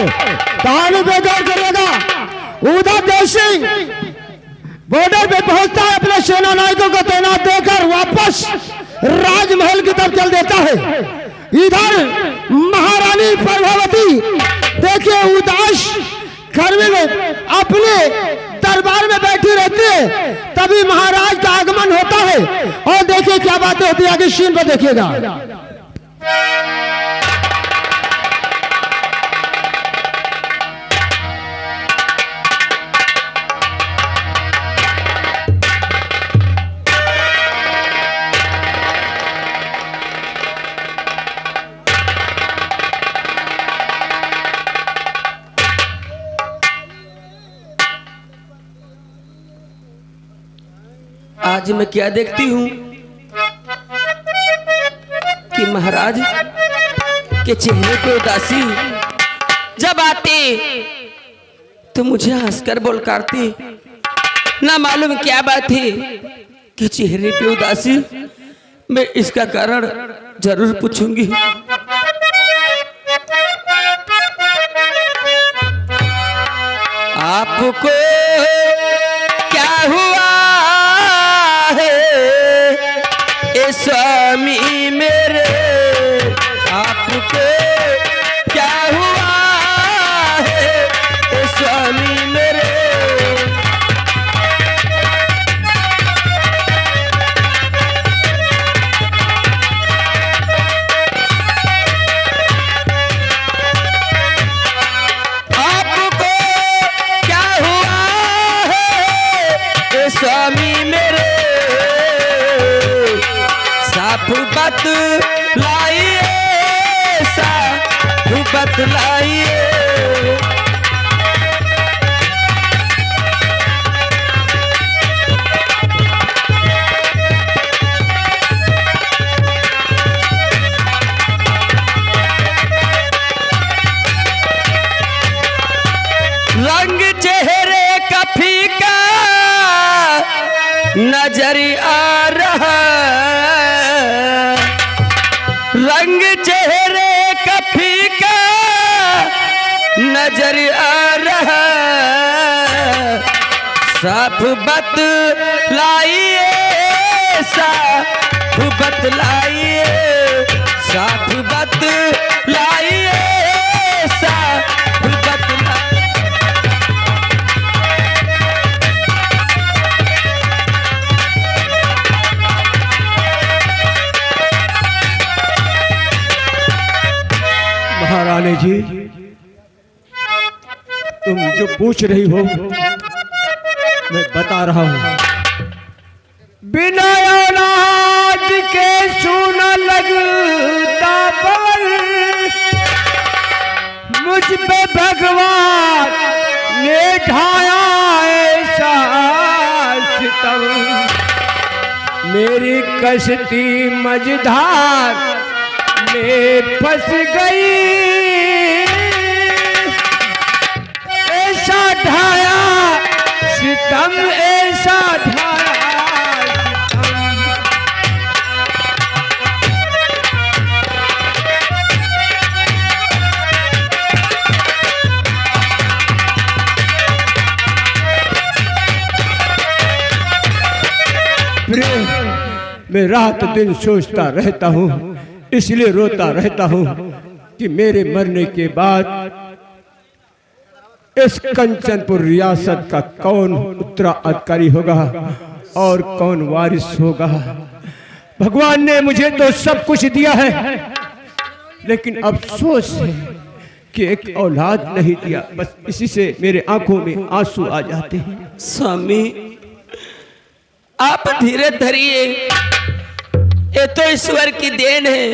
कहानी बेकार करेगा। उधर देव सिंह बॉर्डर पे पहुंचता है, अपने सेना नायकों को तैनात देकर वापस राजमहल की तरफ चल देता है। इधर महारानी प्रभावती देखिए उदास खरवे में अपने दरबार में बैठी रहती है। तभी महाराज का आगमन होता है और देखिए क्या बातें होती है, आगे सीन पर देखिएगा। आज मैं क्या देखती हूँ कि महाराज के चेहरे पे उदासी, जब आते तो मुझे हंसकर बोलकारती। ना मालूम क्या बात है कि चेहरे पे उदासी। मैं इसका कारण जरूर पूछूंगी। आपको क्या हुआ स्वामी मेरे, आपको क्या हुआ है स्वामी मेरे। आपको क्या हुआ है स्वामी मेरे, साफ बतलाइए, साफ बतलाइए। रंग चेहरे का फीका नजर आ रहा, रंग चेहरे का फीका नजर आ रहा। साफ बतलाइए, साफ बतलाइए, साफ बतलाइए, साफ बतलाइए। महारानी जी, तुम जो पूछ रही हो मैं बता रहा हूं। बिना औलाद के सोना लगता पवन, मुझ पे भगवान ने ढाया ऐसा सितम। मेरी कश्ती मझधार में फंस गई, ऐसा ढाया सितम, ऐसा ढाया सितम। मैं रात दिन सोचता रहता हूँ, इसलिए रोता रहता हूँ कि मेरे मरने के बाद इस कंचनपुर रियासत का कौन उत्तराधिकारी होगा और कौन वारिस होगा। भगवान ने मुझे तो सब कुछ दिया है, लेकिन अफसोस है कि एक औलाद नहीं दिया। बस इसी से मेरे आंखों में आंसू आ जाते हैं। स्वामी आप धीरे धरिए, ये तो ईश्वर की देन है।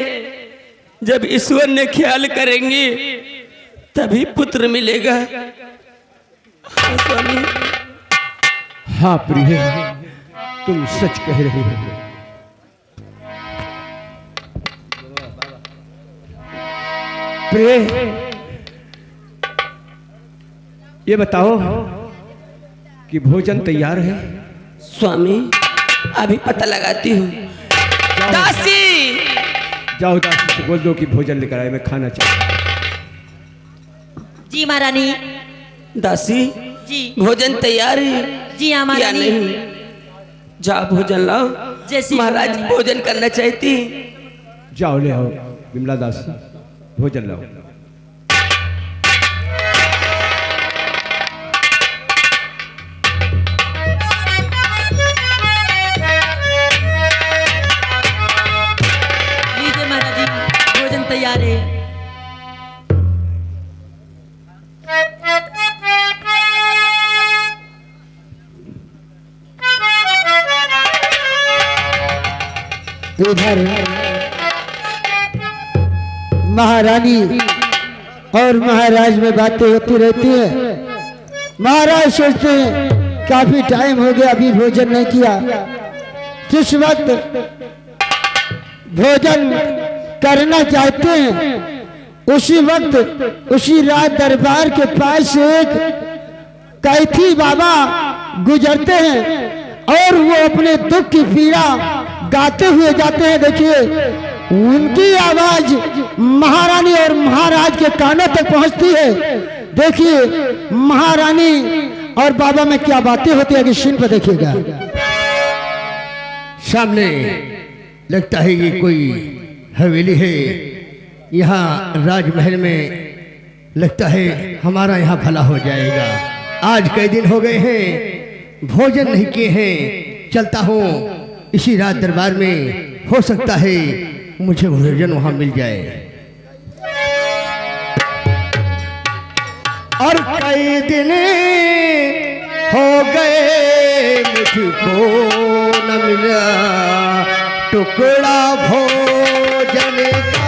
जब ईश्वर ने ख्याल करेंगे तभी पुत्र मिलेगा। हाँ स्वामी। हाँ प्रिय, तुम सच कह रही हो। प्रिय, ये बताओ कि भोजन तैयार है? स्वामी अभी पता लगाती हूँ। दासी, जाओ दासी से बोल दो कि भोजन लेकर आए, मैं खाना चाहता हूँ। जी महारानी। दासी जी भोजन तैयार है जी हाँ या महारानी। नहीं? जा भोजन लाओ। जैसी महाराज महारानी। भोजन करना चाहती। जाओ ले आओ विमला दास, भोजन लाओ। लीजिए महाराज जी, भोजन तैयार है। इधर महारानी और महाराज में बातें होती रहती है। महाराज सोचते हैं काफी टाइम हो गया अभी भोजन नहीं किया। जिस वक्त भोजन करना चाहते हैं उसी वक्त उसी रात दरबार के पास से एक कैथी बाबा गुजरते हैं और वो अपने दुख की पीड़ा गाते हुए जाते हैं। देखिए उनकी आवाज महारानी और महाराज के कानों तक पहुंचती है। देखिए महारानी और बाबा में क्या बातें होती है कि सीन पर देखिएगा। सामने लगता है ये कोई हवेली है। यहाँ राजमहल में लगता है हमारा यहाँ भला हो जाएगा। आज कई दिन हो गए हैं भोजन नहीं किए हैं। चलता हूँ इसी रात दरबार में, हो सकता है मुझे भोजन वहाँ मिल जाए। और कई दिन हो गए मुझको न मिला टुकड़ा भोजन का।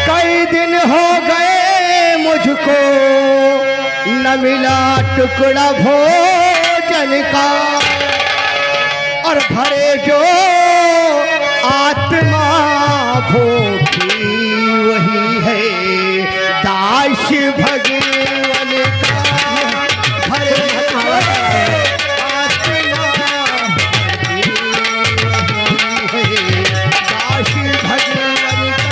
कई दिन हो गए मुझको न मिला टुकड़ा भोजन का। और भरे जो आत्मा भूखी वही है दास भगवान का। भरे जो आत्मा भूखी वही है दास भगवान का।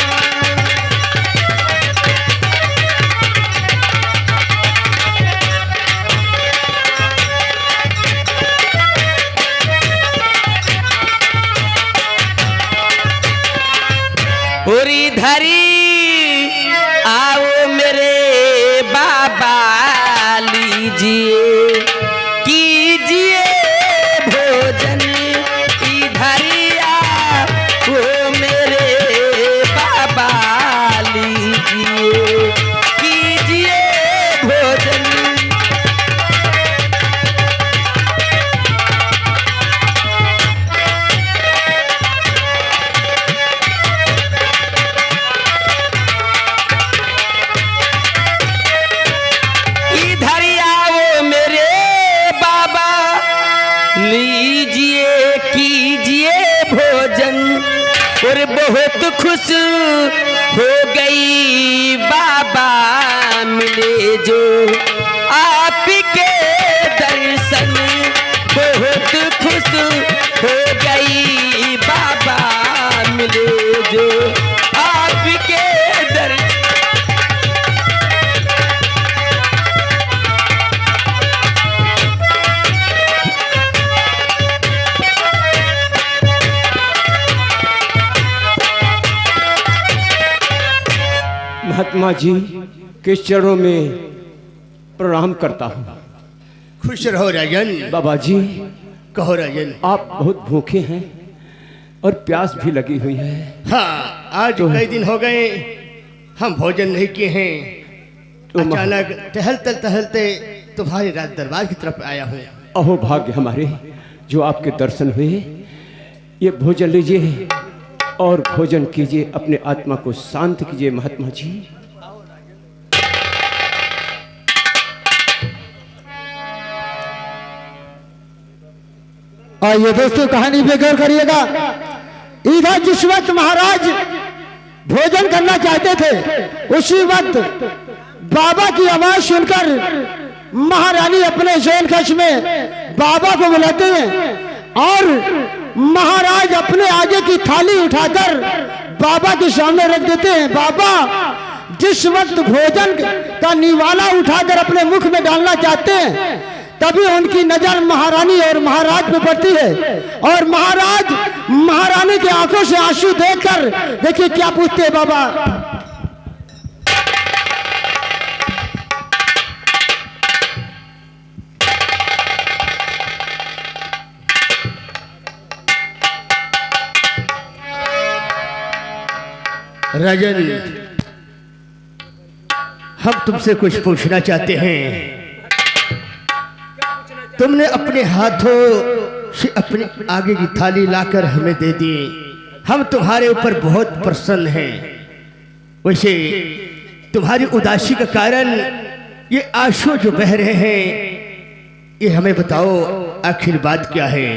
पूरी धरी आओ मेरे बाबा लीजिए कीजिए भोजन। इधर आओ मेरे बाबा लीजिए कीजिए भोजन। इधर आओ मेरे बाबा लीजिए कीजिए भोजन। और बहुत खुश हो गई बाबा मिले जो आपके दर्शन। बहुत खुश हो गई बाबा मिले जो आपके दर्शन। महात्मा जी के चरणों में प्रणाम करता हूँ। खुश रहो राजन। बाबा जी कहो राजन। आप बहुत भूखे हैं और प्यास भी लगी हुई है। हाँ, आज कई दिन हो गए हम भोजन नहीं किए हैं। तो अचानक टहलते टहलते तुम्हारे राज दरबार की तरफ आया हूँ। अहो भाग्य हमारे जो आपके दर्शन हुए। ये भोजन लीजिए और भोजन कीजिए, अपने आत्मा को शांत कीजिए महात्मा जी। और ये दोस्तों कहानी पे गौर करिएगा। इधर जिस वक्त महाराज भोजन करना चाहते थे उसी वक्त बाबा की आवाज सुनकर महारानी अपने जैन कक्ष में बाबा को बुलाते हैं और महाराज अपने आगे की थाली उठाकर बाबा के सामने रख देते हैं। बाबा जिस वक्त भोजन का निवाला उठाकर अपने मुख में डालना चाहते हैं तभी उनकी नजर महारानी और महाराज पे पड़ती है और महाराज महारानी की आंखों से आंसू देखकर देखिए क्या पूछते हैं बाबा। राजन, हम तुमसे कुछ पूछना चाहते हैं। तुमने अपने हाथों से अपने आगे की थाली लाकर हमें दे दी। हम तुम्हारे ऊपर बहुत प्रसन्न हैं। वैसे तुम्हारी उदासी का कारण ये आंसू जो बह रहे हैं, ये हमें बताओ आखिर बात क्या है।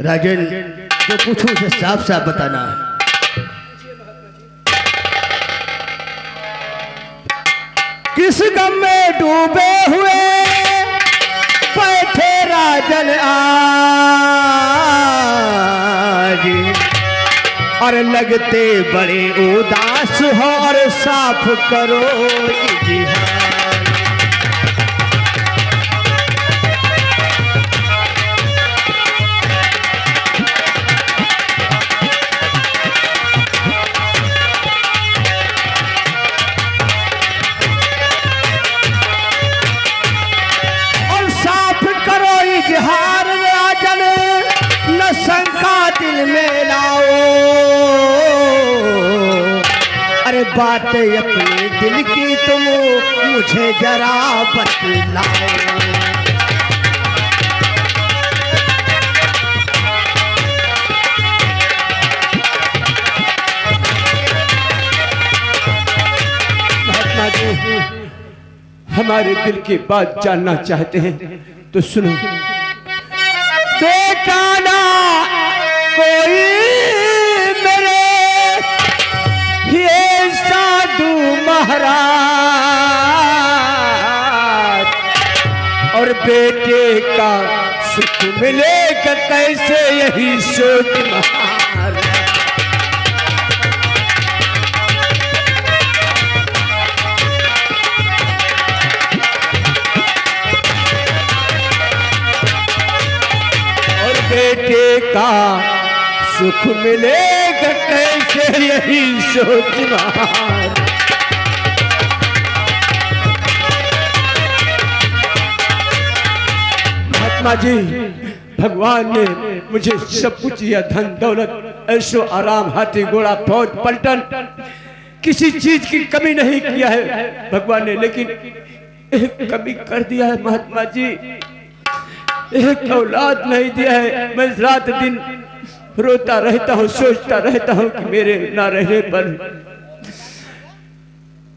राजन, जो पूछूं उसे साफ साफ बताना। किस गम में डूबे हुए बैठे राजन आज, और लगते बड़े उदास हो और साफ करो इतिहास। शंका दिल में लाओ, अरे बातें अपने दिल की तुम मुझे जरा बतलाओ। महात्मा जी, हमारे दिल की बात जानना चाहते हैं तो सुनो। बेटा ना कोई मेरे ये साधु महाराज, और बेटे का सुख मिलेगा कैसे यही सोच महाराज। बेटे का सुख मिलेगा कैसे यही सोच महाराज। महात्मा जी, भगवान ने मुझे सब कुछ दिया, धन दौलत ऐशो आराम, हाथी घोड़ा फौज पलटन, किसी चीज की कमी नहीं किया है भगवान ने, लेकिन एक कमी कर दिया है महात्मा जी, एक औलाद नहीं दिया है। मैं रात दिन रोता रहता हूँ, सोचता रहता हूँ कि मेरे ना रहने पर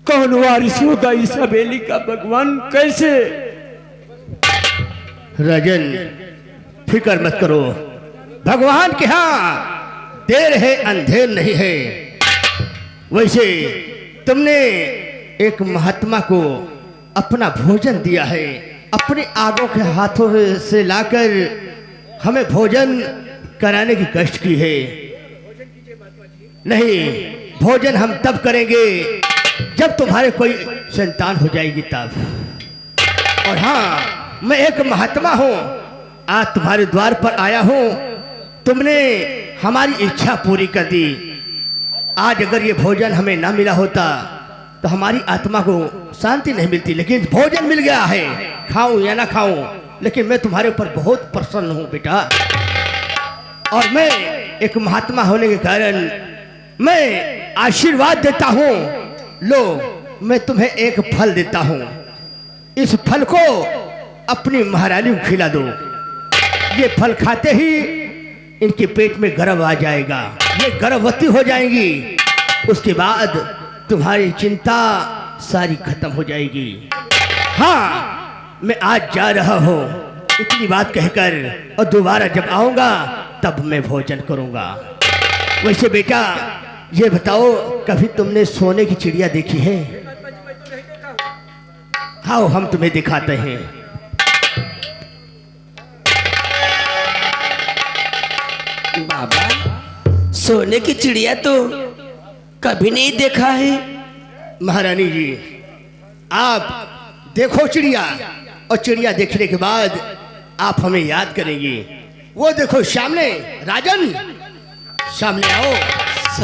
कौन वारिस होगा इस हवेली का, भगवान कैसे। राजन, फिक्र मत करो, भगवान के यहाँ देर है अंधेर नहीं है। वैसे तुमने एक महात्मा को अपना भोजन दिया है, अपने आगों के हाथों से लाकर हमें भोजन कराने की कष्ट की है। नहीं, भोजन हम तब करेंगे जब तुम्हारे कोई संतान हो जाएगी तब। और हाँ, मैं एक महात्मा हूँ, आज तुम्हारे द्वार पर आया हूँ। तुमने हमारी इच्छा पूरी कर दी। आज अगर ये भोजन हमें ना मिला होता तो हमारी आत्मा को शांति नहीं मिलती, लेकिन भोजन मिल गया है, खाऊं या ना खाऊं, लेकिन मैं तुम्हारे ऊपर बहुत प्रसन्न हूं बेटा। और मैं एक महात्मा होने के कारण मैं आशीर्वाद देता हूं। लो, मैं तुम्हें एक फल देता हूं, इस फल को अपनी महारानी को खिला दो। ये फल खाते ही इनके पेट में गर्भ आ जाएगा, ये गर्भवती हो जाएंगी। उसके बाद तुम्हारी चिंता सारी खत्म हो जाएगी। हाँ, मैं आज जा रहा हूँ इतनी बात कहकर, और दोबारा जब आऊंगा तब मैं भोजन करूंगा। वैसे बेटा ये बताओ, कभी तुमने सोने की चिड़िया देखी है? आओ हम तुम्हें दिखाते हैं। बाबा, सोने की चिड़िया तो कभी नहीं देखा है। महारानी जी, आप देखो चिड़िया, और चिड़िया देखने के बाद आप हमें याद करेंगी। वो देखो सामने, राजन सामने आओ।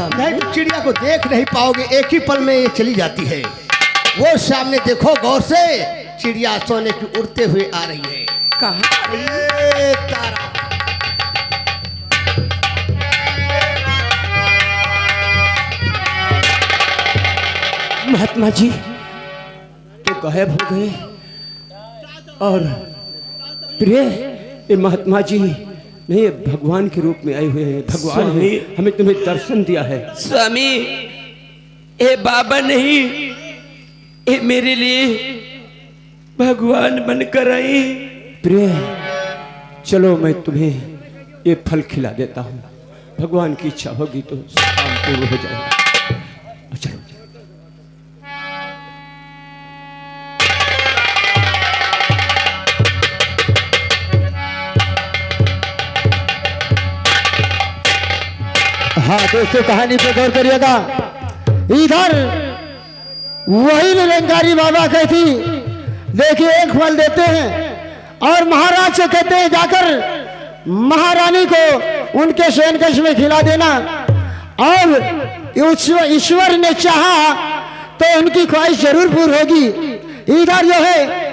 नहीं, चिड़िया को देख नहीं पाओगे, एक ही पल में ये चली जाती है। वो सामने देखो गौर से, चिड़िया सोने की उड़ते हुए आ रही है। कहाँ? अरे तारा, महात्मा जी तो गायब हो गए, और प्रिय ये महात्मा जी नहीं, ये भगवान के रूप में आए हुए हैं। भगवान ने हमें तुम्हें दर्शन दिया है। स्वामी, ये बाबा नहीं, ये मेरे लिए भगवान बनकर आई। प्रिय चलो मैं तुम्हें ये फल खिला देता हूँ, भगवान की इच्छा होगी तो शाम पूर्ण हो जाएगा। चलो। हाँ दोस्तों, कहानी पे गौर करिएगा। इधर वही निरंकारी बाबा कहती, देखिए एक फल देते हैं और महाराज से कहते हैं जाकर महारानी को उनके शयनकक्ष में खिला देना, और ईश्वर ने चाहा तो उनकी ख्वाहिश जरूर पूरी होगी। इधर जो है